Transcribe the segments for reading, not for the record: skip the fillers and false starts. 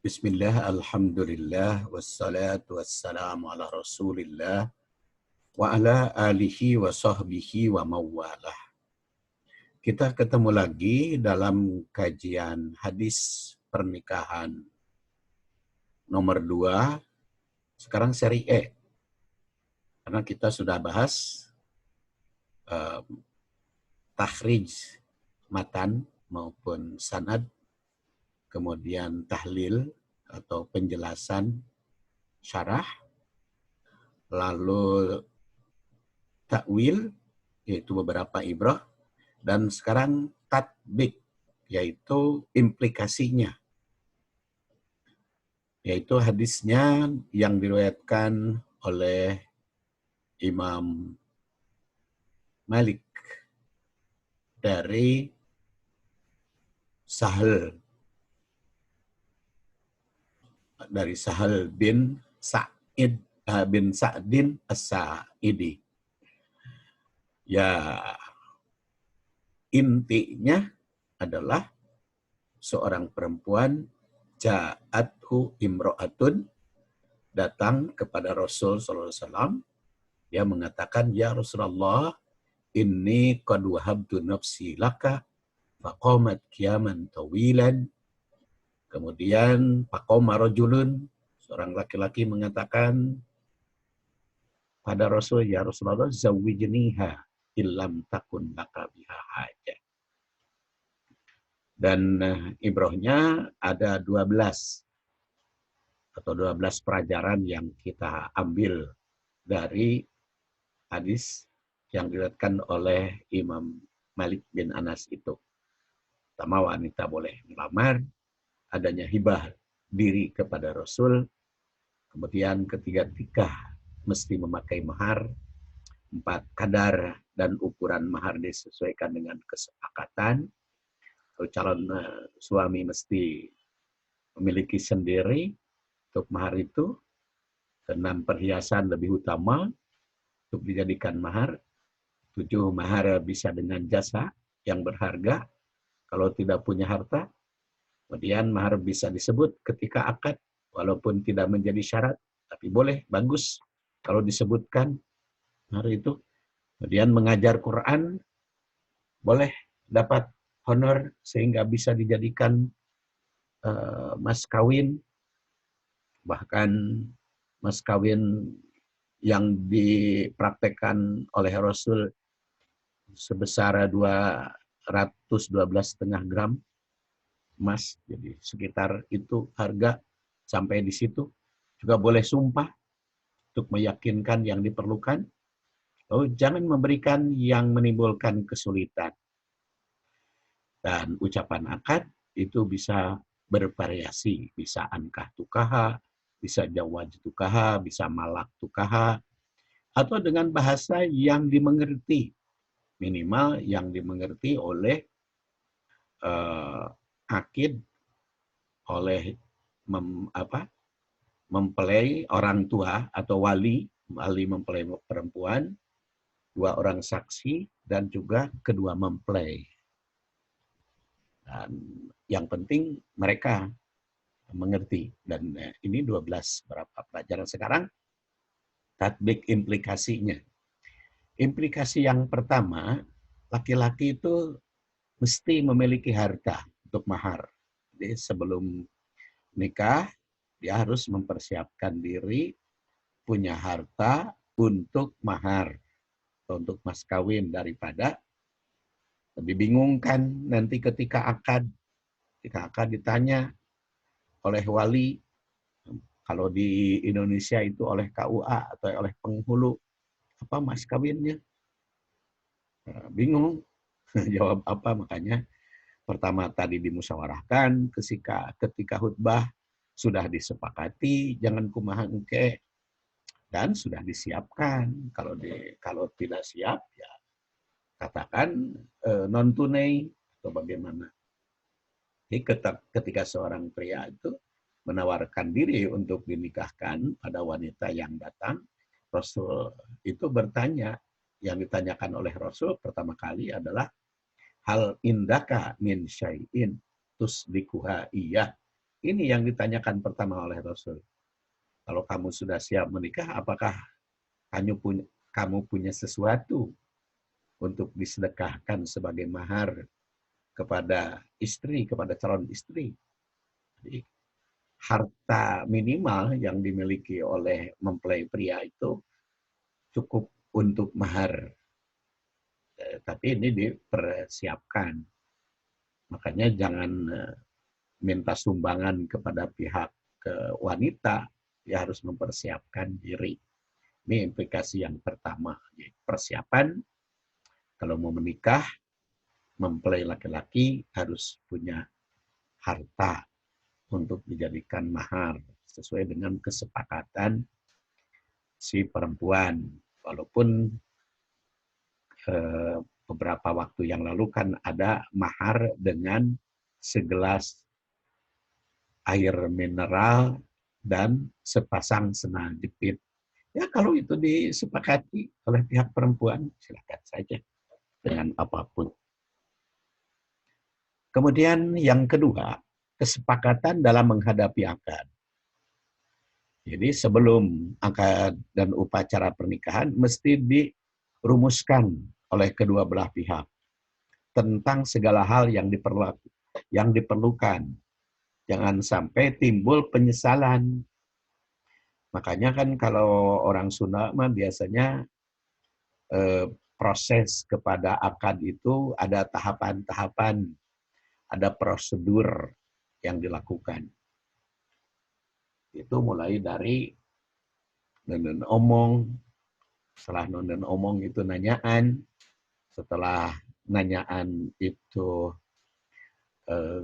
Bismillah, alhamdulillah, wassalatu wassalamu ala rasulillah, wa ala alihi wa sahbihi wa mawalah. Kita ketemu lagi dalam kajian hadis pernikahan nomor 2, sekarang seri E. Karena kita sudah bahas takhrij matan maupun sanad, kemudian tahlil atau penjelasan syarah, lalu takwil, yaitu beberapa ibrah, dan sekarang tatbik, yaitu implikasinya. Yaitu hadisnya yang diriwayatkan oleh Imam Malik dari Sahal bin Sa'din As-Sa'idi. Ya, intinya adalah seorang perempuan ja'athu imro'atun, datang kepada Rasul SAW. Dia mengatakan, ya Rasulullah, inni qad wahabtu nafsi laka faqamat qiyaman tawilan. Kemudian faqama rajulun, seorang laki-laki mengatakan pada Rasul, ya Rasulullah, zawwijniha illam takun laka biha hajah. Dan ibrahnya ada 12 atau 12 pelajaran yang kita ambil dari hadis yang diriwayatkan oleh Imam Malik bin Anas itu. Pertama, wanita boleh melamar, adanya hibah diri kepada Rasul. Kemudian ketiga, nikah mesti memakai mahar. 4, kadar dan ukuran mahar disesuaikan dengan kesepakatan. Kalau calon suami mesti memiliki sendiri untuk mahar itu. 6, perhiasan lebih utama untuk dijadikan mahar. 7, mahar bisa dengan jasa yang berharga kalau tidak punya harta. Kemudian mahar bisa disebut ketika akad walaupun tidak menjadi syarat, tapi boleh, bagus kalau disebutkan mahar itu. Kemudian mengajar Quran boleh dapat honor sehingga bisa dijadikan mas kawin. Bahkan mas kawin yang dipraktekkan oleh Rasul sebesar 212,5 gram emas. Jadi sekitar itu harga, sampai di situ. Juga boleh sumpah untuk meyakinkan yang diperlukan. Oh, jangan memberikan yang menimbulkan kesulitan. Dan ucapan akad itu bisa bervariasi. Bisa ankah tukaha, bisa jawaj tukaha, bisa malak tukaha, atau dengan bahasa yang dimengerti. Minimal yang dimengerti oleh akid, oleh mempelai orang tua atau wali mempelai perempuan, 2 orang saksi, dan juga kedua mempelai. Dan yang penting mereka mengerti. Dan ini 12 berapa pelajaran. Sekarang tatbik implikasinya. Implikasi yang pertama, laki-laki itu mesti memiliki harta untuk mahar. Jadi sebelum nikah, dia harus mempersiapkan diri, punya harta untuk mahar, atau untuk mas kawin, daripada lebih bingung kan nanti ketika akad. Ketika akad ditanya oleh wali, kalau di Indonesia itu oleh KUA atau oleh penghulu, apa mas kawinnya? Bingung jawab apa. Makanya pertama tadi dimusyawarahkan, ketika khutbah sudah disepakati, jangan kumaha engke, dan sudah disiapkan. Kalau tidak siap, ya katakan non tunai atau bagaimana. Jadi ketika seorang pria itu menawarkan diri untuk dinikahkan pada wanita yang datang, Rasul itu bertanya, yang ditanyakan oleh Rasul pertama kali adalah, hal indaka min syai'in tusdikuha iya ini yang ditanyakan pertama oleh Rasul. Kalau kamu sudah siap menikah, apakah kamu punya sesuatu untuk disedekahkan sebagai mahar kepada istri, kepada calon istri? Jadi, harta minimal yang dimiliki oleh mempelai pria itu cukup untuk mahar. Tapi ini dipersiapkan. Makanya jangan minta sumbangan kepada pihak wanita, ya harus mempersiapkan diri. Ini implikasi yang pertama. Persiapan, kalau mau menikah, mempelai laki-laki harus punya harta untuk dijadikan mahar sesuai dengan kesepakatan si perempuan. Walaupun beberapa waktu yang lalu kan ada mahar dengan segelas air mineral dan sepasang sendal jepit. Ya kalau itu disepakati oleh pihak perempuan, silakan saja dengan apapun. Kemudian yang kedua, kesepakatan dalam menghadapi akad. Jadi sebelum akad dan upacara pernikahan mesti dirumuskan oleh kedua belah pihak tentang segala hal yang diperlukan. Jangan sampai timbul penyesalan. Makanya kan kalau orang Sunda mah biasanya proses kepada akad itu ada tahapan-tahapan, ada prosedur yang dilakukan. Itu mulai dari nonon omong, setelah nonon omong itu nanyaan, setelah nanyaan itu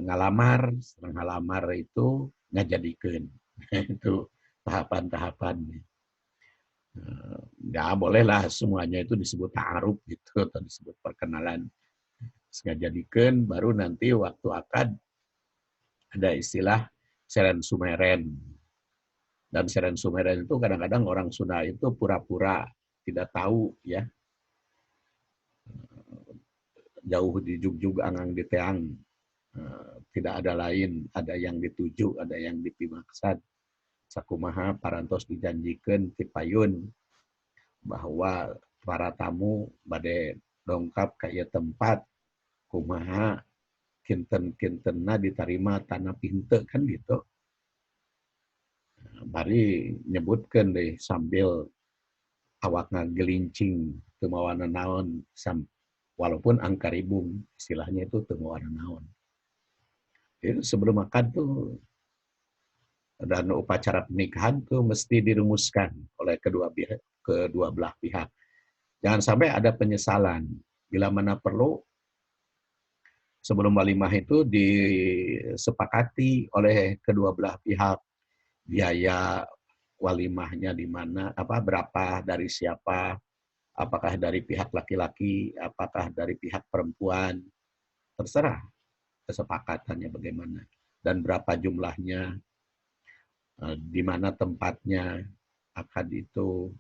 ngalamar, setelah ngalamar itu ngajadikeun. Itu tahapan-tahapan. Ya bolehlah semuanya itu disebut ta'aruf gitu atau disebut perkenalan. Ngajadikeun baru nanti waktu akad ada istilah seren sumeren. Dan seren sumeren itu kadang-kadang orang Sunda itu pura-pura tidak tahu ya. Jauh di jugjug angang di teang. Tidak ada lain, ada yang dituju, ada yang dipimaksad. Sakumaha parantos dijanjikan ti payun bahwa para tamu bade dongkap ka ieu tempat kumaha kinten-kintenna ditarima tanah pinte kan gitu. Bari nyebutkeun deh sambil awak ngagelincing teu mawana naon walaupun angkaribung istilahnya itu teu mawana naon. Itu sebelum makan tuh dan upacara pernikahan tuh mesti dirumuskan oleh kedua belah pihak. Jangan sampai ada penyesalan. Bila mana perlu, sebelum walimah itu disepakati oleh kedua belah pihak. Biaya walimahnya di mana, berapa, dari siapa, apakah dari pihak laki-laki, apakah dari pihak perempuan. Terserah kesepakatannya bagaimana. Dan berapa jumlahnya, di mana tempatnya akad itu.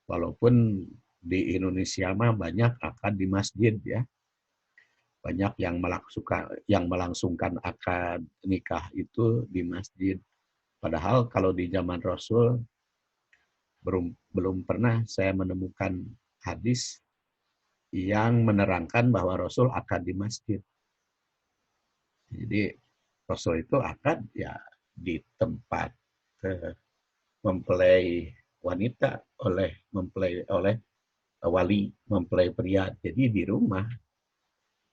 Walaupun di Indonesia mah banyak akad di masjid ya. Banyak yang melangsungkan akad nikah itu di masjid. Padahal kalau di zaman Rasul belum pernah saya menemukan hadis yang menerangkan bahwa Rasul akad di masjid. Jadi Rasul itu akad ya di tempat mempelai wanita oleh wali mempelai pria. Jadi di rumah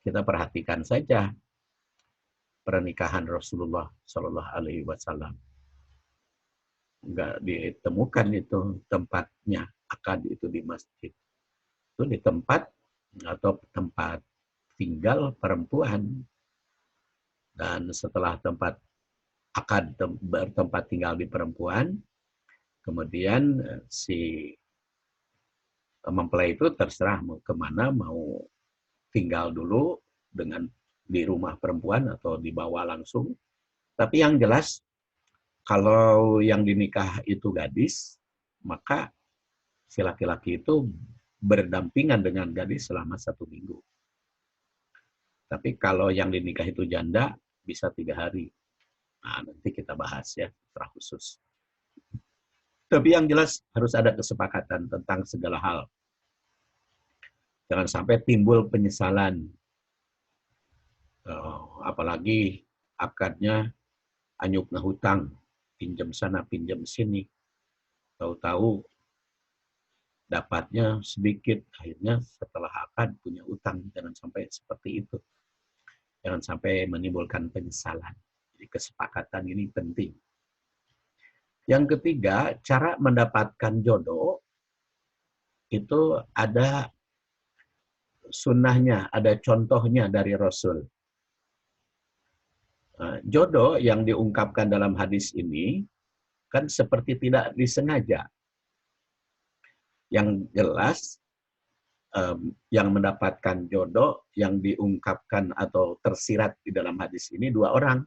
kita perhatikan saja pernikahan Rasulullah Shallallahu Alaihi Wasallam. Enggak ditemukan itu tempatnya akad itu di masjid. Itu di tempat atau tempat tinggal perempuan. Dan setelah tempat akad bertempat tinggal di perempuan, kemudian si mempelai itu terserah mau kemana, mau tinggal dulu di rumah perempuan atau dibawa langsung. Tapi yang jelas, kalau yang dinikah itu gadis, maka si laki-laki itu berdampingan dengan gadis selama 1 minggu. Tapi kalau yang dinikah itu janda, bisa 3 hari. Nah, nanti kita bahas ya secara khusus. Tapi yang jelas harus ada kesepakatan tentang segala hal. Jangan sampai timbul penyesalan. Apalagi akadnya anyukna hutang, pinjam sana, pinjam sini. Tahu-tahu dapatnya sedikit, akhirnya setelah akad punya utang. Jangan sampai seperti itu. Jangan sampai menimbulkan penyesalan. Jadi kesepakatan ini penting. Yang ketiga, cara mendapatkan jodoh itu ada sunnahnya, ada contohnya dari Rasul. Jodoh yang diungkapkan dalam hadis ini kan seperti tidak disengaja. Yang jelas, yang mendapatkan jodoh yang diungkapkan atau tersirat di dalam hadis ini dua orang,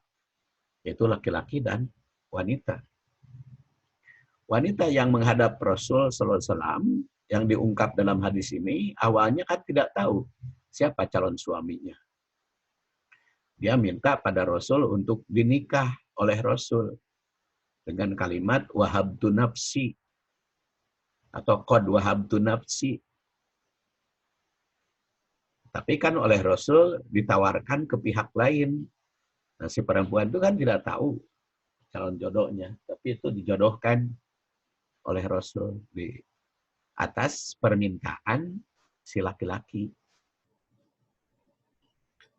yaitu laki-laki dan wanita. Wanita yang menghadap Rasul SAW yang diungkap dalam hadis ini, awalnya kan tidak tahu siapa calon suaminya. Dia minta pada Rasul untuk dinikah oleh Rasul dengan kalimat wahabtu nafsi atau qad wahabtu nafsi. Tapi kan oleh Rasul ditawarkan ke pihak lain. Nah, si perempuan itu kan tidak tahu calon jodohnya, tapi itu dijodohkan oleh Rasul di atas permintaan si laki-laki.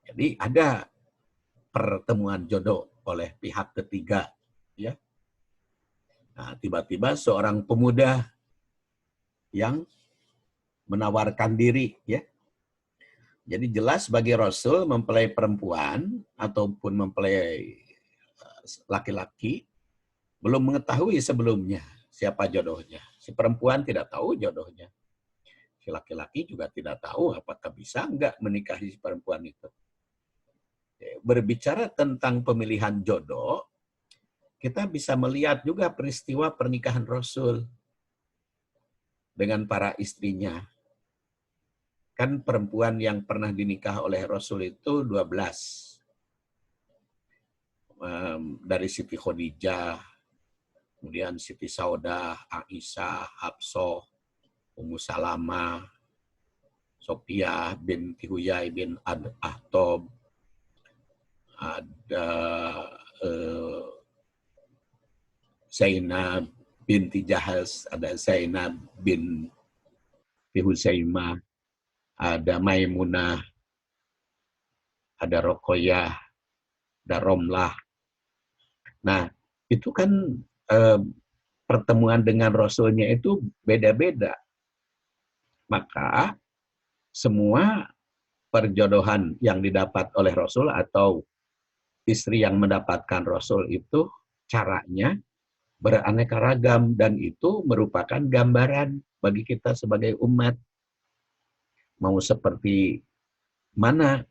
Jadi ada pertemuan jodoh oleh pihak ketiga, ya. Nah, tiba-tiba seorang pemuda yang menawarkan diri, ya. Jadi jelas bagi Rasul mempelai perempuan ataupun mempelai laki-laki belum mengetahui sebelumnya siapa jodohnya. Si perempuan tidak tahu jodohnya. Si laki-laki juga tidak tahu apakah bisa enggak menikahi si perempuan itu. Berbicara tentang pemilihan jodoh, kita bisa melihat juga peristiwa pernikahan Rasul dengan para istrinya. Kan perempuan yang pernah dinikah oleh Rasul itu 12. Dari Siti Khadijah, kemudian Siti Saudah, Aisyah, Hafsah, Ummu Salamah, Sophia binti Huyai bin Akhtab, ada Zainab binti Jahaz, ada Zainab bin Huzaimah, ada Maimunah, ada Roqayyah, ada Romlah. Nah, itu kan pertemuan dengan Rasulnya itu beda-beda. Maka semua perjodohan yang didapat oleh Rasul atau istri yang mendapatkan Rasul itu caranya beraneka ragam dan itu merupakan gambaran bagi kita sebagai umat. Mau seperti mana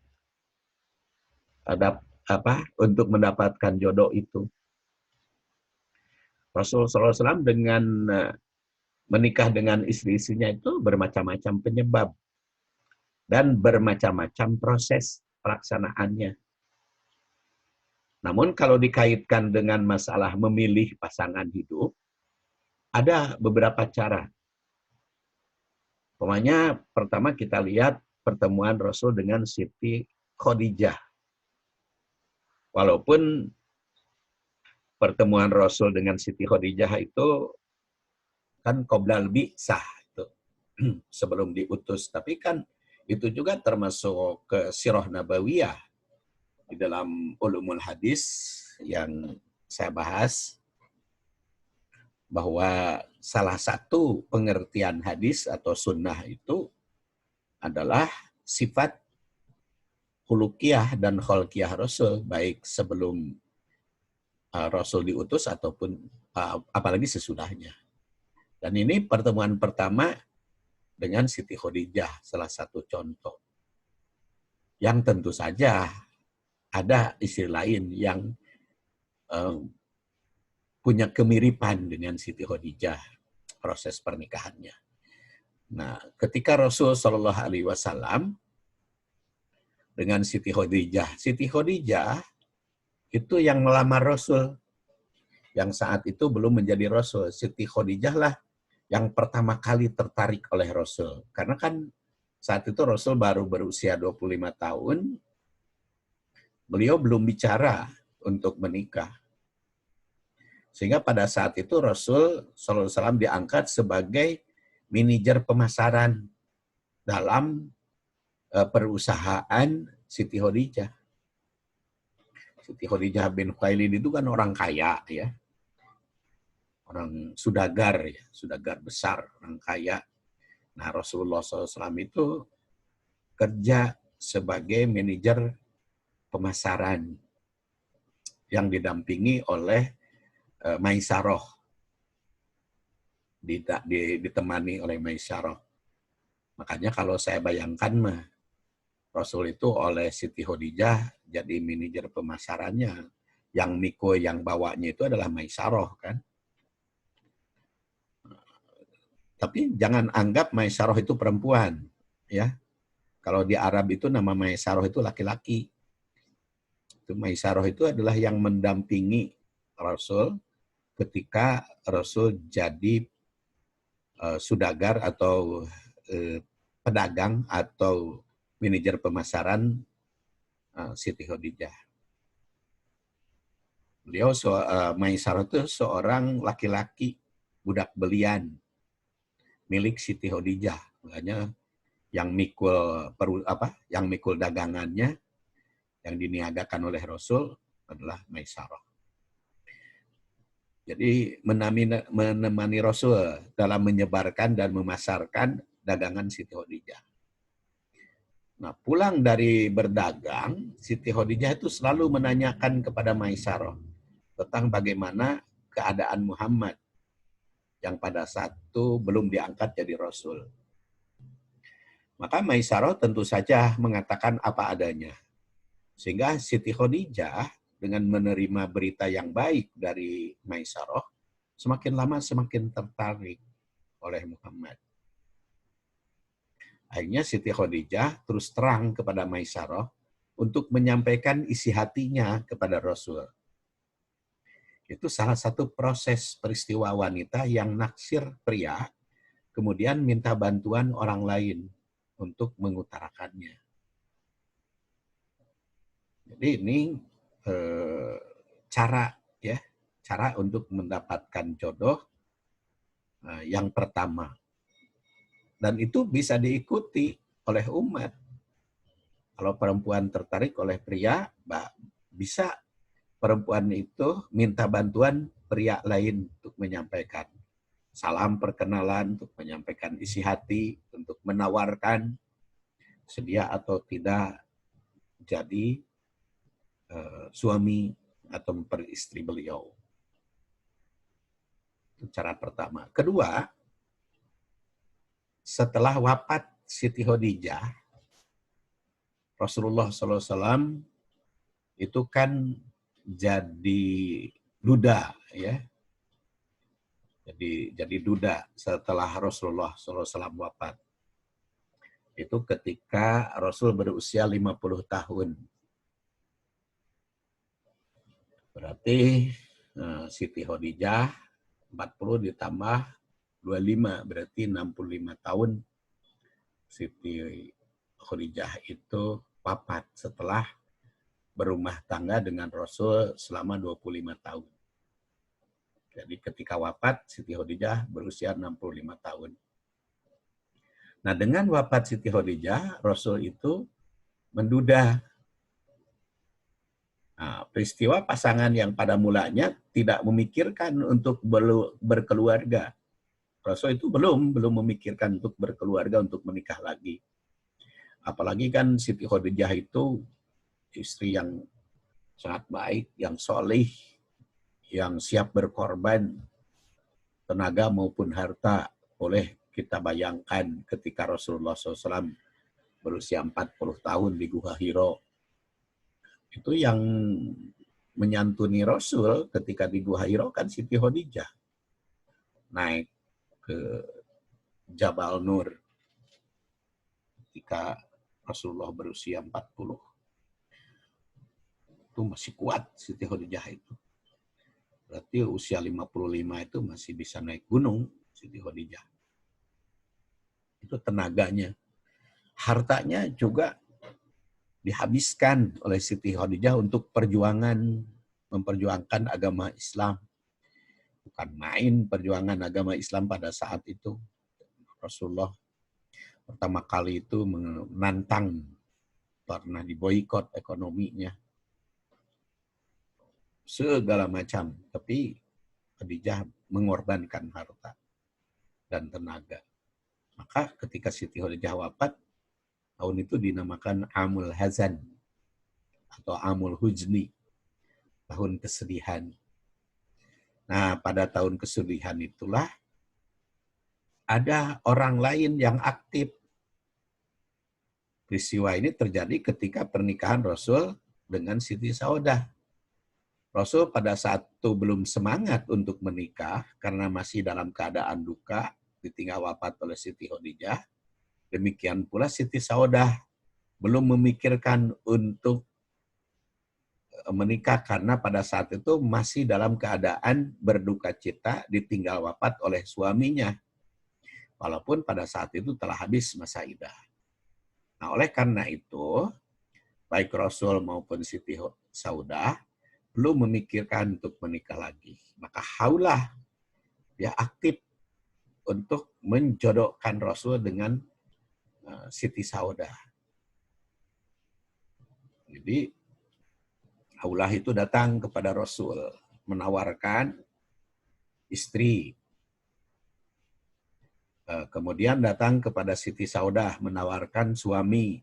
ada untuk mendapatkan jodoh itu. Rasulullah SAW dengan menikah dengan istri-istrinya itu bermacam-macam penyebab dan bermacam-macam proses pelaksanaannya. Namun kalau dikaitkan dengan masalah memilih pasangan hidup, ada beberapa cara. Pokoknya pertama kita lihat pertemuan Rasul dengan Siti Khadijah. Walaupun pertemuan Rasul dengan Siti Khadijah itu kan qoblal bi'tsah itu sebelum diutus, tapi kan itu juga termasuk ke sirah nabawiyah di dalam ulumul hadis yang saya bahas bahwa salah satu pengertian hadis atau sunnah itu adalah sifat khuluqiyah dan kholqiyah Rasul, baik sebelum Rasul diutus ataupun apalagi sesudahnya. Dan ini pertemuan pertama dengan Siti Khadijah, salah satu contoh. Yang tentu saja ada istri lain yang punya kemiripan dengan Siti Khadijah, proses pernikahannya. Nah, ketika Rasul Shallallahu Alaihi Wasallam dengan Siti Khadijah itu yang melamar Rasul. Yang saat itu belum menjadi Rasul. Siti Khadijah lah yang pertama kali tertarik oleh Rasul. Karena kan saat itu Rasul baru berusia 25 tahun, beliau belum bicara untuk menikah. Sehingga pada saat itu Rasul SAW diangkat sebagai manajer pemasaran dalam perusahaan Siti Khadijah. Siti Khadijah bin Khuwailid itu kan orang kaya ya. Orang sudagar ya, sudagar besar, orang kaya. Nah, Rasulullah SAW itu kerja sebagai manajer pemasaran yang didampingi oleh Maisaroh, ditemani oleh Maisaroh. Makanya kalau saya bayangkan mah, Rasul itu oleh Siti Khadijah jadi manajer pemasarannya. Yang mikul, yang bawanya itu adalah Maisaroh kan. Tapi jangan anggap Maisaroh itu perempuan. Ya. Kalau di Arab itu nama Maisaroh itu laki-laki. Itu Maisaroh itu adalah yang mendampingi Rasul ketika Rasul jadi sudagar atau pedagang atau manajer pemasaran Siti Khadijah. Beliau Maisarah itu seorang laki-laki budak belian milik Siti Khadijah. Makanya yang mikul dagangannya yang diniagakan oleh Rasul adalah Maisarah. Jadi menemani Rasul dalam menyebarkan dan memasarkan dagangan Siti Khadijah. Nah, pulang dari berdagang, Siti Khadijah itu selalu menanyakan kepada Maisarah tentang bagaimana keadaan Muhammad yang pada saat itu belum diangkat jadi Rasul. Maka Maisarah tentu saja mengatakan apa adanya. Sehingga Siti Khadijah dengan menerima berita yang baik dari Maisarah, semakin lama semakin tertarik oleh Muhammad. Akhirnya Siti Khadijah terus terang kepada Maisarah untuk menyampaikan isi hatinya kepada Rasul. Itu salah satu proses peristiwa wanita yang naksir pria, kemudian minta bantuan orang lain untuk mengutarakannya. Jadi ini cara untuk mendapatkan jodoh yang pertama. Dan itu bisa diikuti oleh umat. Kalau perempuan tertarik oleh pria, bisa perempuan itu minta bantuan pria lain untuk menyampaikan salam perkenalan, untuk menyampaikan isi hati, untuk menawarkan sedia atau tidak jadi suami atau memperistri beliau. Itu cara pertama. Kedua, setelah wafat Siti Khadijah, Rasulullah SAW itu kan jadi duda, ya. Jadi duda setelah Rasulullah SAW wafat. Itu ketika Rasul berusia 50 tahun. Berarti Siti Khadijah 40 ditambah 25, berarti 65 tahun Siti Khadijah itu wafat setelah berumah tangga dengan Rasul selama 25 tahun. Jadi ketika wafat, Siti Khadijah berusia 65 tahun. Nah, dengan wafat Siti Khadijah, Rasul itu menduda. Nah, peristiwa pasangan yang pada mulanya tidak memikirkan untuk berkeluarga. Rasul itu belum memikirkan untuk berkeluarga, untuk menikah lagi. Apalagi kan Siti Khadijah itu istri yang sangat baik, yang solih, yang siap berkorban tenaga maupun harta. Boleh kita bayangkan ketika Rasulullah SAW berusia 40 tahun di Gua Hiro. Itu yang menyantuni Rasul ketika di Gua Hiro kan Siti Khadijah. Naik ke Jabal Nur ketika Rasulullah berusia 40. itu masih kuat Siti Khadijah itu. Berarti usia 55 itu masih bisa naik gunung Siti Khadijah. Itu tenaganya. Hartanya juga dihabiskan oleh Siti Khadijah untuk memperjuangkan agama Islam. Bukan main perjuangan agama Islam pada saat itu. Rasulullah pertama kali itu menantang, pernah diboikot ekonominya. Segala macam. Tapi Khadijah mengorbankan harta dan tenaga. Maka ketika Siti Khadijah wafat, tahun itu dinamakan Amul Hazan atau Amul Huzni, tahun kesedihan. Nah, pada tahun kesedihan itulah ada orang lain yang aktif. Peristiwa ini terjadi ketika pernikahan Rasul dengan Siti Saudah. Rasul pada saat itu belum semangat untuk menikah karena masih dalam keadaan duka, ditinggal wafat oleh Siti Khadijah. Demikian pula Siti Saudah belum memikirkan untuk menikah karena pada saat itu masih dalam keadaan berduka cita ditinggal wafat oleh suaminya. Walaupun pada saat itu telah habis masa idah. Nah, oleh karena itu, baik Rasul maupun Siti Saudah belum memikirkan untuk menikah lagi. Maka haulah dia aktif untuk menjodohkan Rasul dengan Siti Saudah. Jadi, haulah itu datang kepada Rasul, menawarkan istri. Kemudian datang kepada Siti Saudah, menawarkan suami.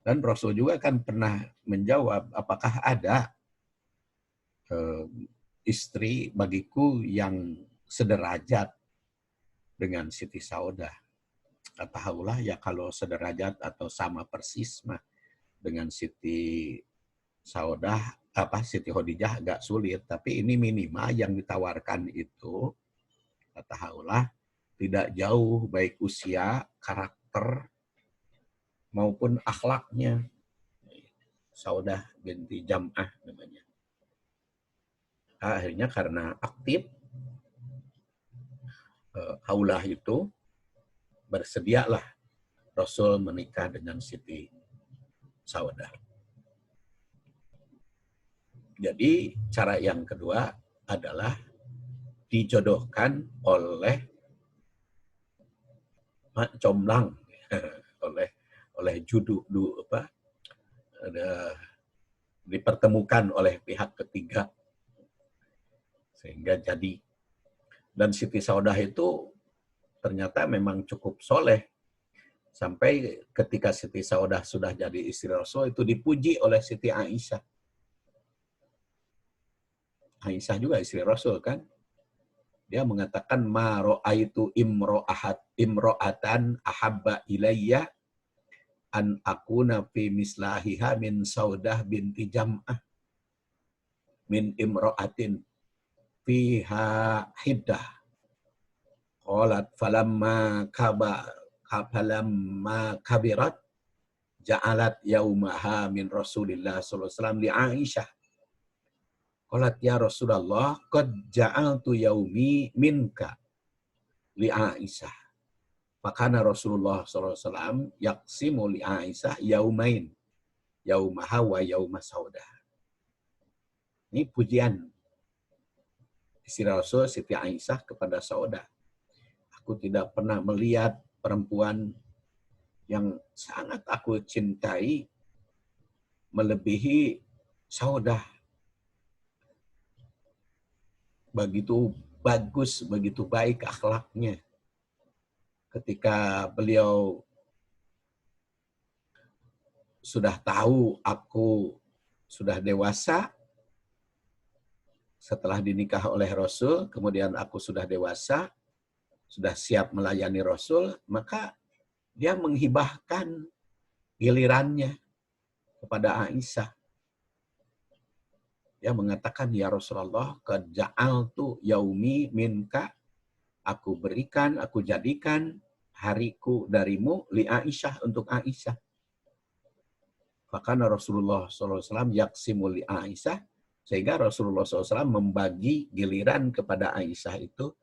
Dan Rasul juga kan pernah menjawab, apakah ada istri bagiku yang sederajat dengan Siti Saudah. Kata haulah, ya kalau sederajat atau sama persis mah dengan Siti Saudah, Siti Khadijah agak sulit. Tapi ini minimal yang ditawarkan itu, kata haulah, tidak jauh baik usia, karakter, maupun akhlaknya. Saudah binti Jam'ah namanya. Akhirnya karena aktif, haulah itu bersedialah Rasul menikah dengan Siti Saudah. Jadi cara yang kedua adalah dijodohkan oleh comblang, oleh dipertemukan oleh pihak ketiga sehingga jadi. Dan Siti Saudah itu ternyata memang cukup soleh. Sampai ketika Siti Saudah sudah jadi istri Rasul, itu dipuji oleh Siti Aisyah. Aisyah juga istri Rasul kan. Dia mengatakan, ma ra'aitu imro'atan ahabba ilayya an akuna fi mislahiha min Saudah binti Jam'ah min imro'atin fiha hiddah. Qalat falamma kabirat ja'alat yaumaha min Rasulillah sallallahu alaihi wasallam li Aisyah. Qalat ya Rasulullah qad ja'altu yaumi minka li Aisyah. Fakana Rasulullah sallallahu alaihi wasallam yaqsimu li Aisyah yaumain, yaumaha wa yauma Saudah. Ini pujian istri Rasul Siti Aisyah kepada Saudah. Aku tidak pernah melihat perempuan yang sangat aku cintai melebihi Saudah. Begitu bagus, begitu baik akhlaknya. Ketika beliau sudah tahu aku sudah dewasa, setelah dinikah oleh Rasul, kemudian aku sudah dewasa, sudah siap melayani Rasul, maka dia menghibahkan gilirannya kepada Aisyah. Dia mengatakan, ya Rasulullah, qad ja'altu yaumi minka, aku berikan, aku jadikan hariku darimu li Aisyah, untuk Aisyah. Fakana Rasulullah SAW yaksimul Aisyah, sehingga Rasulullah SAW membagi giliran kepada Aisyah itu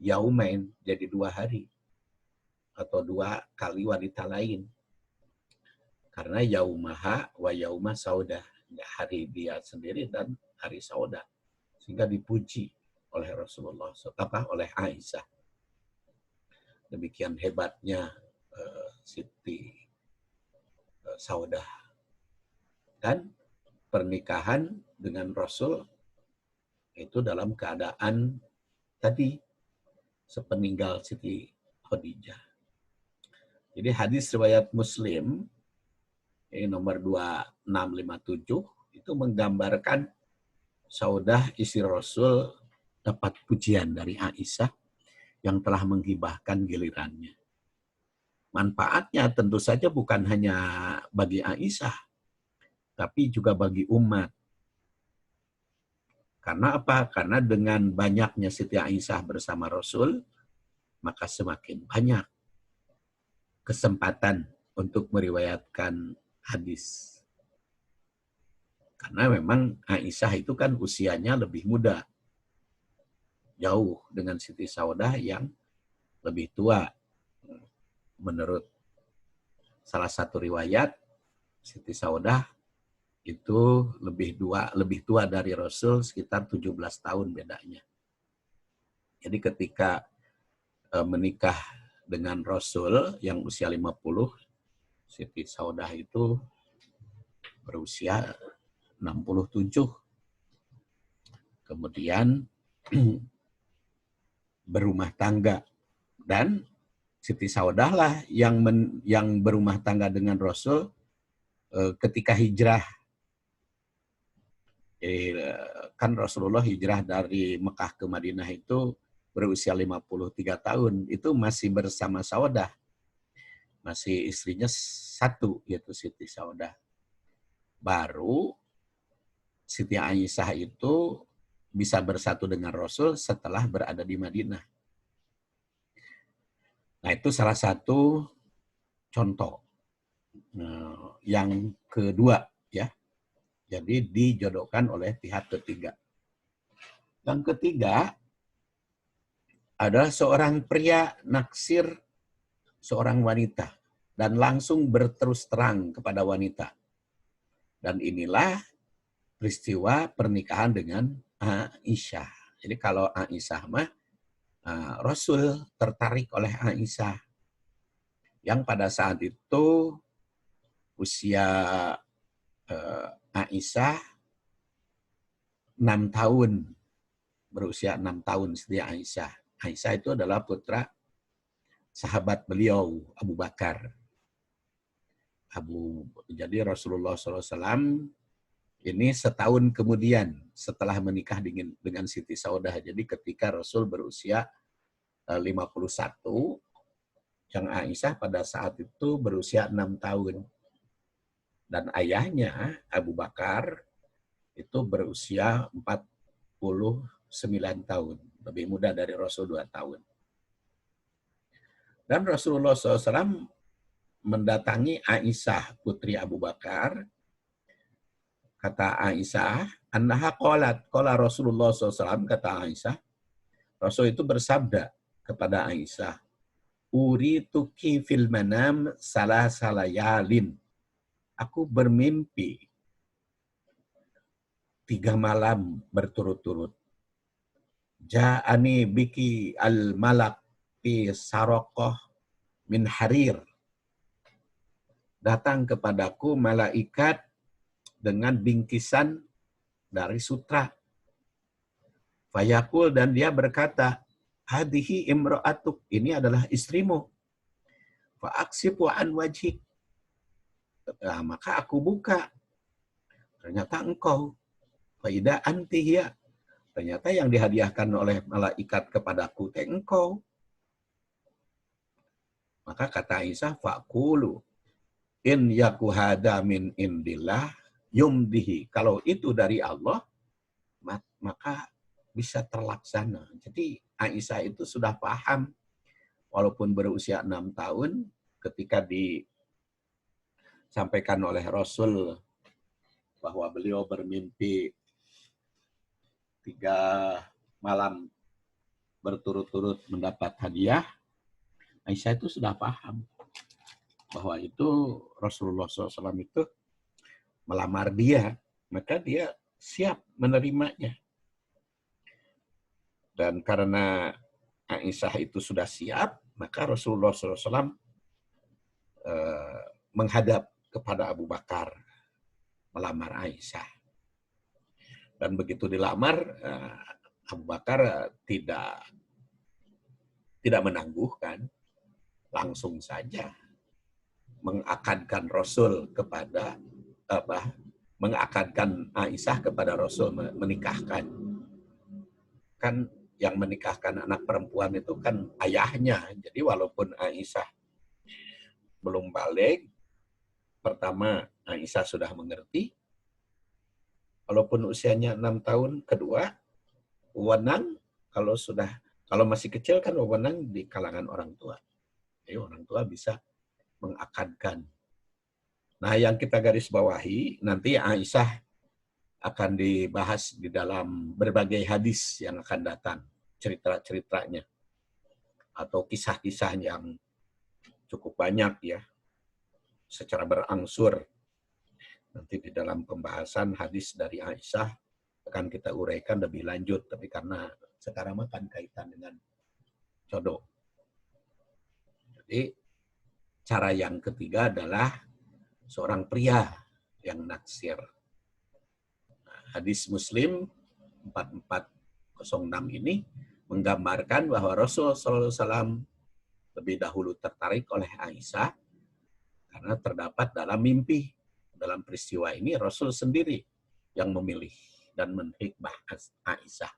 yaumain, jadi 2 hari. Atau 2 kali wanita lain. Karena yaumaha wa yauma saudah. Hari dia sendiri dan hari saudah. Sehingga dipuji oleh Rasulullah SAW, oleh Aisyah. Demikian hebatnya Siti Saudah. Dan pernikahan dengan Rasul itu dalam keadaan tadi sepeninggal Siti Khadijah. Jadi hadis riwayat Muslim ini nomor 2657 itu menggambarkan Saudah istri Rasul dapat pujian dari Aisyah yang telah menghibahkan gilirannya. Manfaatnya tentu saja bukan hanya bagi Aisyah, tapi juga bagi umat. Karena apa? Karena dengan banyaknya Siti Aisyah bersama Rasul, maka semakin banyak kesempatan untuk meriwayatkan hadis. Karena memang Aisyah itu kan usianya lebih muda. Jauh dengan Siti Saudah yang lebih tua. Menurut salah satu riwayat, Siti Saudah itu lebih tua dari Rasul sekitar 17 tahun bedanya. Jadi ketika menikah dengan Rasul yang usia 50, Siti Saudah itu berusia 67. Kemudian berumah tangga. Dan Siti Saudah lah yang berumah tangga dengan Rasul ketika hijrah. Jadi, kan Rasulullah hijrah dari Mekah ke Madinah itu berusia 53 tahun. Itu masih bersama Saudah. Masih istrinya satu, yaitu Siti Saudah. Baru Siti Aisyah itu bisa bersatu dengan Rasul setelah berada di Madinah. Nah, itu salah satu contoh. Yang kedua, ya. Jadi dijodohkan oleh pihak ketiga. Yang ketiga adalah seorang pria naksir seorang wanita dan langsung berterus terang kepada wanita. Dan inilah peristiwa pernikahan dengan Aisyah. Jadi kalau Aisyah mah Rasul tertarik oleh Aisyah yang pada saat itu usia Aisyah 6 tahun, berusia 6 tahun sedia Aisyah. Aisyah itu adalah putra sahabat beliau Abu Bakar. Jadi Rasulullah SAW ini setahun kemudian setelah menikah dengan Siti Saudah. Jadi ketika Rasul berusia 51, yang Aisyah pada saat itu berusia 6 tahun. Dan ayahnya, Abu Bakar, itu berusia 49 tahun. Lebih muda dari Rasul 2 tahun. Dan Rasulullah SAW mendatangi Aisyah, putri Abu Bakar. Kata Aisyah, annaha qalat, qala Rasulullah SAW, kata Aisyah, Rasul itu bersabda kepada Aisyah, urituki fil manam salasalayalin. Aku bermimpi 3 malam berturut-turut. Ja'ani biki al-malak fi saroqoh min harir. Datang kepadaku malaikat dengan bingkisan dari sutra. Fayaqul, dan dia berkata, hadhihi imra'atuk, ini adalah istrimu. Fa'aksifu an wajhik. Nah, maka aku buka. Ternyata engkau. Faida antihiya. Ternyata yang dihadiahkan oleh malaikat kepadaku teh engkau. Maka kata Aisyah, faqulu in yaku hada min indillah yumdihi. Kalau itu dari Allah, maka bisa terlaksana. Jadi Aisyah itu sudah paham, walaupun berusia 6 tahun, ketika disampaikan oleh Rasul bahwa beliau bermimpi 3 malam berturut-turut mendapat hadiah, Aisyah itu sudah paham bahwa itu Rasulullah SAW itu melamar dia, maka dia siap menerimanya. Dan karena Aisyah itu sudah siap, maka Rasulullah SAW menghadap kepada Abu Bakar melamar Aisyah. Dan begitu dilamar, Abu Bakar tidak menangguhkan, langsung saja mengakadkan Rasul kepada mengakadkan Aisyah kepada Rasul, menikahkan. Kan yang menikahkan anak perempuan itu kan ayahnya. Jadi walaupun Aisyah belum balik, pertama Aisyah sudah mengerti. Walaupun usianya 6 tahun, kedua, wewenang kalau masih kecil kan wewenang di kalangan orang tua. Jadi orang tua bisa mengakadkan. Nah, yang kita garis bawahi, nanti Aisyah akan dibahas di dalam berbagai hadis yang akan datang, cerita-ceritanya, atau kisah-kisah yang cukup banyak ya, secara berangsur. Nanti di dalam pembahasan hadis dari Aisyah akan kita uraikan lebih lanjut, tapi karena sekarang akan kaitan dengan jodoh. Jadi cara yang ketiga adalah seorang pria yang naksir. Hadis Muslim 4406 ini menggambarkan bahwa Rasul SAW lebih dahulu tertarik oleh Aisyah karena terdapat dalam mimpi. Dalam peristiwa ini Rasul sendiri yang memilih dan menhikmah Aisyah.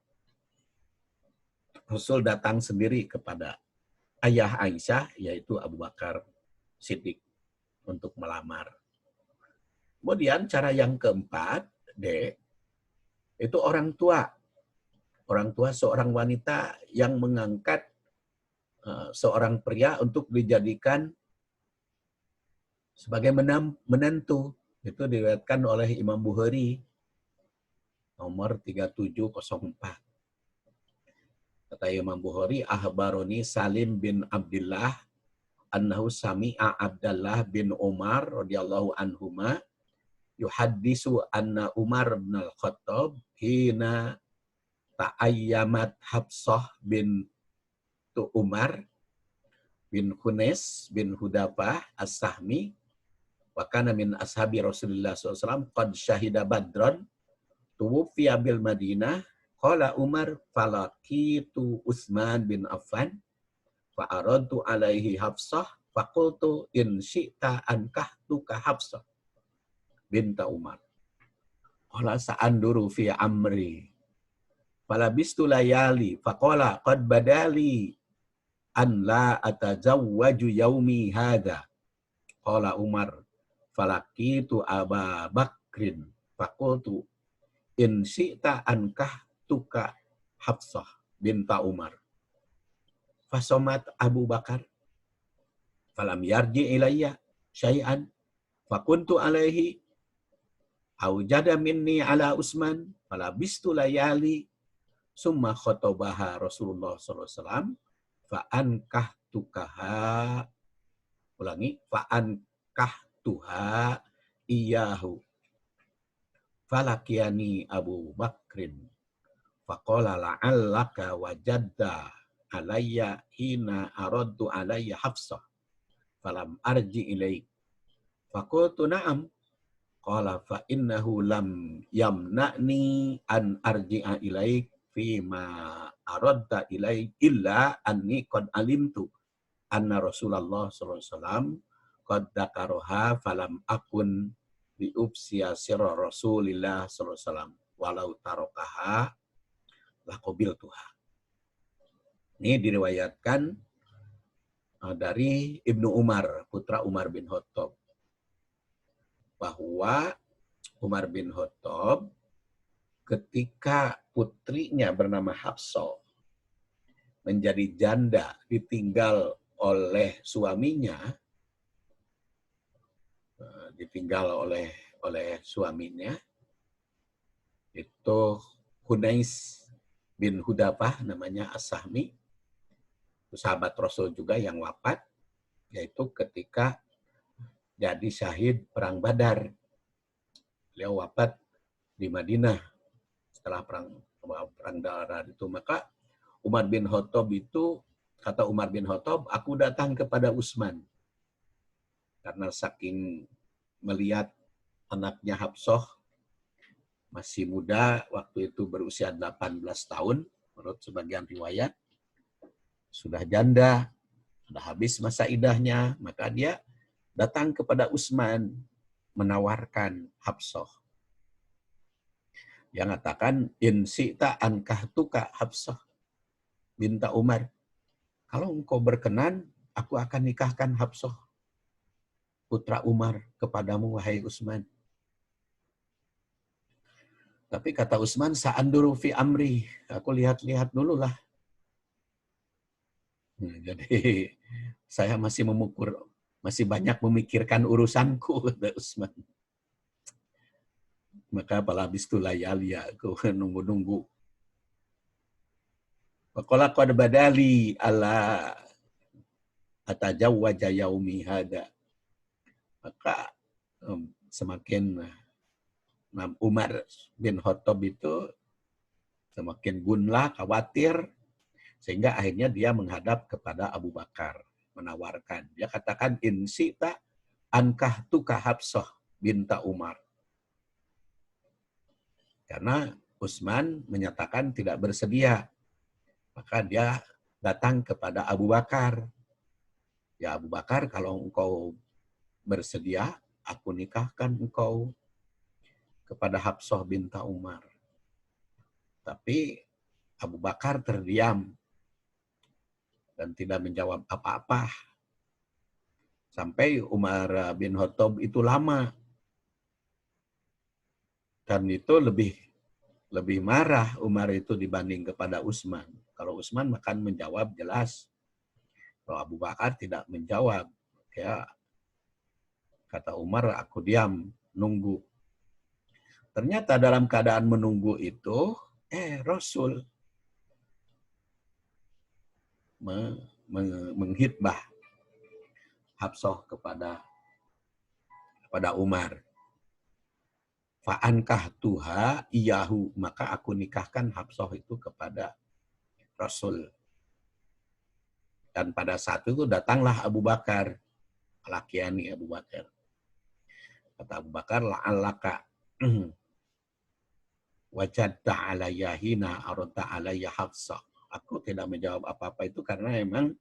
Rasul datang sendiri kepada ayah Aisyah, yaitu Abu Bakar Siddiq, untuk melamar. Kemudian cara yang keempat, itu orang tua. Orang tua seorang wanita yang mengangkat seorang pria untuk dijadikan sebagai menantu. Itu diriwayatkan oleh Imam Bukhari nomor 3704. Kata Imam Bukhari, ahbaroni Salim bin Abdullah annahu sami'a Abdullah bin Umar radhiyallahu anhuma yuhaddisu anna Umar bin Al-Khattab hina ta'ayyamat Hafsah bin Umar bin Hunes bin Hudafah as-Sahmi wa kana min ashabi Rasulullah SAW qad syahida Badran tuwfiya bil Madinah qala Umar falaqitu Utsman bin Affan fa aradtu alaihi Hafsah faqultu in syi'ta ankahtuka Hafsah binta Umar qala sa'anduru fi amri falabistu layali faqala qad badali an la atajawwaju yaumi hadha qala Umar falaqitu Aba Bakrin faqultu in syi'ta ankahtuka Hafsah binta Umar fasomat Abu Bakar falam yarji ilayya syai'an fakuntu alaihi aujada minni ala Utsman falabistu layali summa khotobaha Rasulullah SAW fa'ankahtukaha ulangi fa'ankahtuha iyahu falakiyani Abu Bakrin faqala la'allaka wajadda alayya hina aradtu alayya Hafsah falam arji ilaik faqultu na'am qala fa innahu lam yamna'ni an arji'a ilaik fima aradta ilaik illa anni qad alimtu anna Rasulullah sallallahu alaihi wasallam qad dzakaraha falam akun bi ubsiya sirra Rasulillah sallallahu alaihi wasallam walau tarakaha laqabiltuha. Ini diriwayatkan dari Ibnu Umar, putra Umar bin Khattab, bahwa Umar bin Khattab ketika putrinya bernama Hafsah menjadi janda ditinggal oleh suaminya, ditinggal oleh suaminya. Itu Hunais bin Hudafah namanya As-Sahmi. Itu sahabat Rasul juga yang wafat, yaitu ketika jadi syahid perang Badar. Beliau wafat di Madinah setelah perang Badar itu. Maka Umar bin Khattab itu, kata Umar bin Khattab, aku datang kepada Utsman karena saking melihat anaknya Hafsah masih muda, waktu itu berusia 18 tahun, menurut sebagian riwayat, sudah janda, sudah habis masa idahnya, maka dia datang kepada Utsman menawarkan Hafsah. Dia mengatakan, in syi'ta ankahtuka Hafsah binta Umar. Kalau engkau berkenan, aku akan nikahkan Hafsah putra Umar kepadamu, wahai Utsman. Tapi kata Utsman, sa'anduru fi amri. Aku lihat-lihat dulu lah. Jadi saya masih masih banyak memikirkan urusanku, kata Utsman. Maka palabis tu layali, aku nunggu-nunggu. Faqala qad badali ala atajawwaja yaumi hada. Maka semakin Umar bin Khattab itu semakin gunlah, khawatir, sehingga akhirnya dia menghadap kepada Abu Bakar, menawarkan. Dia katakan, in syi'ta ankahtuka Hafsah binta Umar. Karena Utsman menyatakan tidak bersedia. Maka dia datang kepada Abu Bakar. Ya Abu Bakar, kalau engkau bersedia, aku nikahkan engkau kepada Hafsah binta Umar. Tapi Abu Bakar terdiam dan tidak menjawab apa-apa. Sampai Umar bin Khattab itu lama. Dan itu lebih marah Umar itu dibanding kepada Utsman. Kalau Utsman akan menjawab jelas. Kalau Abu Bakar tidak menjawab. Ya, kata Umar, aku diam, nunggu. Ternyata dalam keadaan menunggu itu, Rasul menghitbah Hafsah kepada Umar. Fa'ankah tuha iyahu, maka aku nikahkan Hafsah itu kepada Rasul. Dan pada saat itu datanglah Abu Bakar, lakiani Abu Bakar. Kata Abu Bakar, la'allaka wajadta alayya hina aradta alayya Hafsah. Aku tidak menjawab apa-apa itu karena memang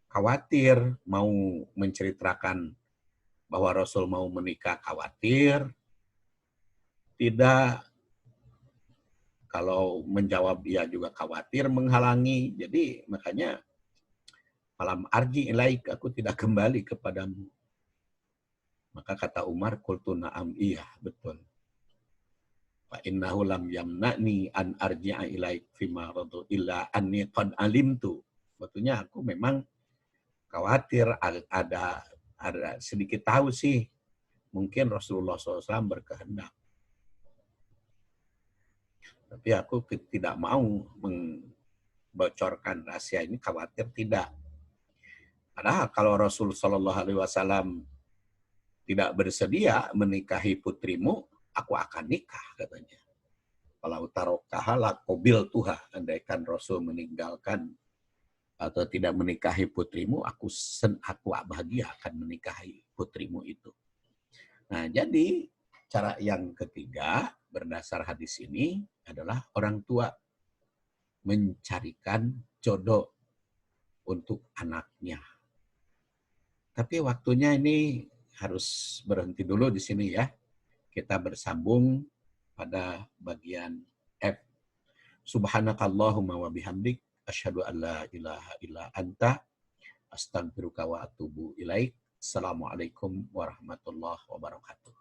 khawatir mau menceritakan bahwa Rasul mau menikah, khawatir. Tidak, kalau menjawab dia juga khawatir menghalangi. Jadi makanya malam arji ilaik, aku tidak kembali kepadamu. Maka kata Umar, qultu na'am, iya betul. Fa innahu lam yamna'ni an arji'a ilaik fima radu illa anni qad alimtu. Sebetulnya aku memang khawatir, ada sedikit tahu sih, mungkin Rasulullah SAW berkehendak. Tapi aku tidak mau membocorkan rahasia ini, khawatir tidak. Padahal kalau Rasul SAW tidak bersedia menikahi putrimu, aku akan nikah, katanya. Kalau tarokahala kobil tuha, andaikan Rasul meninggalkan atau tidak menikahi putrimu, aku bahagia akan menikahi putrimu itu. Nah, jadi cara yang ketiga berdasar hadis ini adalah orang tua mencarikan jodoh untuk anaknya. Tapi waktunya ini harus berhenti dulu di sini ya. Kita bersambung pada bagian F. Subhanakallahumma wa bihamdik asyhadu an la ilaha illa anta astaghfiruka wa atubu ilaik. Assalamualaikum warahmatullahi wabarakatuh.